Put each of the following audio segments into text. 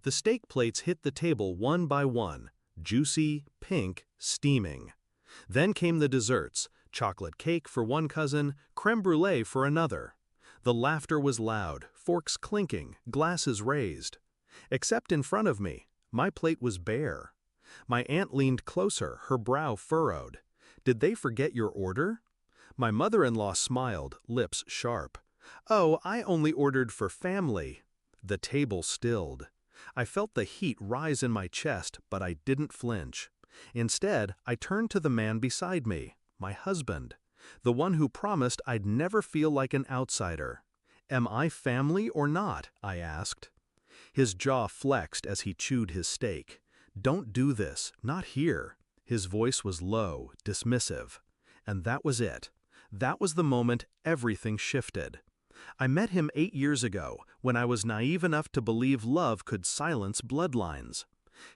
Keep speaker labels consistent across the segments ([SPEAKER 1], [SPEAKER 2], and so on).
[SPEAKER 1] The steak plates hit the table one by one, juicy, pink, steaming. Then came the desserts, chocolate cake for one cousin, creme brulee for another. The laughter was loud, forks clinking, glasses raised. Except in front of me, my plate was bare. My aunt leaned closer, her brow furrowed. Did they forget your order? My mother-in-law smiled, lips sharp. Oh, I only ordered for family. The table stilled. I felt the heat rise in my chest, but I didn't flinch. Instead, I turned to the man beside me, my husband, the one who promised I'd never feel like an outsider. Am I family or not? I asked. His jaw flexed as he chewed his steak. Don't do this, not here. His voice was low, dismissive. And that was it. That was the moment everything shifted. I met him 8 years ago, when I was naive enough to believe love could silence bloodlines.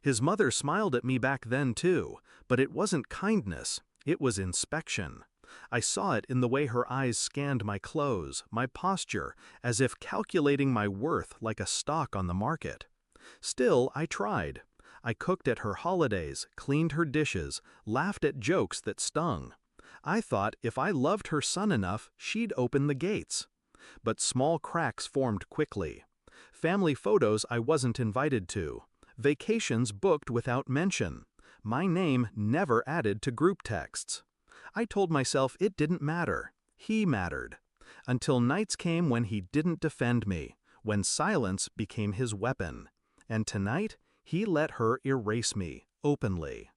[SPEAKER 1] His mother smiled at me back then too, but it wasn't kindness, it was inspection. I saw it in the way her eyes scanned my clothes, my posture, as if calculating my worth like a stock on the market. Still, I tried. I cooked at her holidays, cleaned her dishes, laughed at jokes that stung. I thought if I loved her son enough, she'd open the gates. But small cracks formed quickly. Family photos I wasn't invited to. Vacations booked without mention. My name never added to group texts. I told myself it didn't matter. He mattered. Until nights came when he didn't defend me, when silence became his weapon. And tonight, he let her erase me, openly.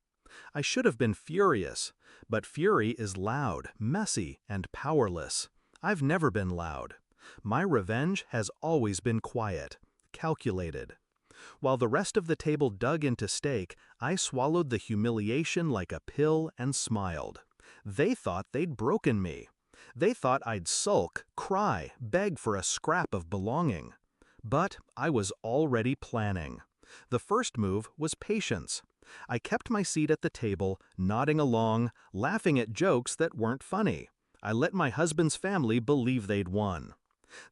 [SPEAKER 1] I should have been furious, but fury is loud, messy, and powerless. I've never been loud. My revenge has always been quiet, calculated. While the rest of the table dug into steak, I swallowed the humiliation like a pill and smiled. They thought they'd broken me. They thought I'd sulk, cry, beg for a scrap of belonging. But I was already planning. The first move was patience. I kept my seat at the table, nodding along, laughing at jokes that weren't funny. I let my husband's family believe they'd won.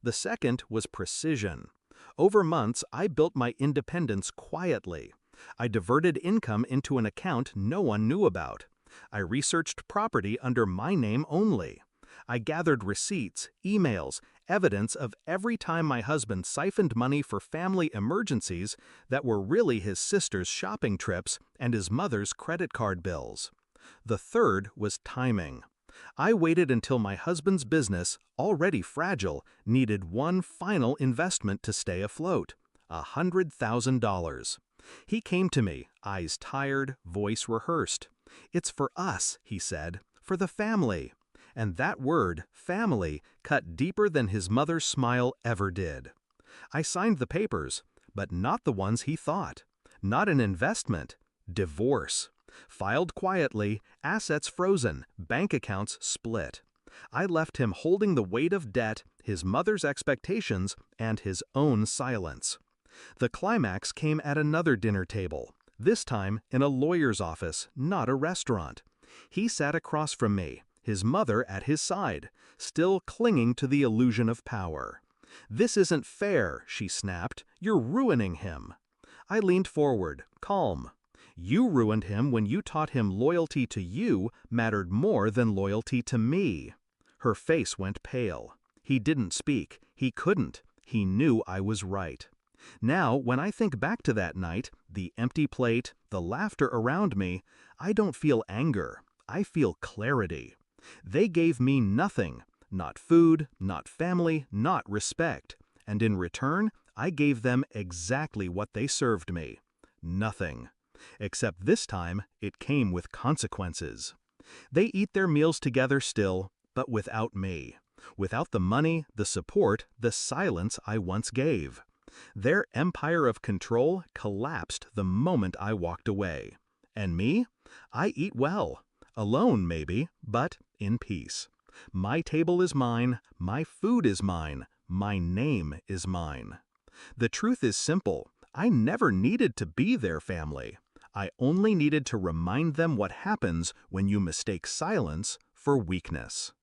[SPEAKER 1] The second was precision. Over months, I built my independence quietly. I diverted income into an account no one knew about. I researched property under my name only. I gathered receipts, emails, evidence of every time my husband siphoned money for family emergencies that were really his sister's shopping trips and his mother's credit card bills. The third was timing. I waited until my husband's business, already fragile, needed one final investment to stay afloat, $100,000. He came to me, eyes tired, voice rehearsed. "It's for us," he said, "for the family." And that word, family, cut deeper than his mother's smile ever did. I signed the papers, but not the ones he thought. Not an investment. Divorce. Filed quietly, assets frozen, bank accounts split. I left him holding the weight of debt, his mother's expectations, and his own silence. The climax came at another dinner table, this time in a lawyer's office, not a restaurant. He sat across from me, his mother at his side, still clinging to the illusion of power. "This isn't fair," she snapped. "You're ruining him." I leaned forward, calm. "You ruined him when you taught him loyalty to you mattered more than loyalty to me." Her face went pale. He didn't speak. He couldn't. He knew I was right. Now, when I think back to that night, the empty plate, the laughter around me, I don't feel anger. I feel clarity. They gave me nothing. Not food, not family, not respect. And in return, I gave them exactly what they served me. Nothing. Except this time, it came with consequences. They eat their meals together still, but without me. Without the money, the support, the silence I once gave. Their empire of control collapsed the moment I walked away. And me? I eat well. Alone, maybe, but in peace. My table is mine, my food is mine, my name is mine. The truth is simple. I never needed to be their family. I only needed to remind them what happens when you mistake silence for weakness.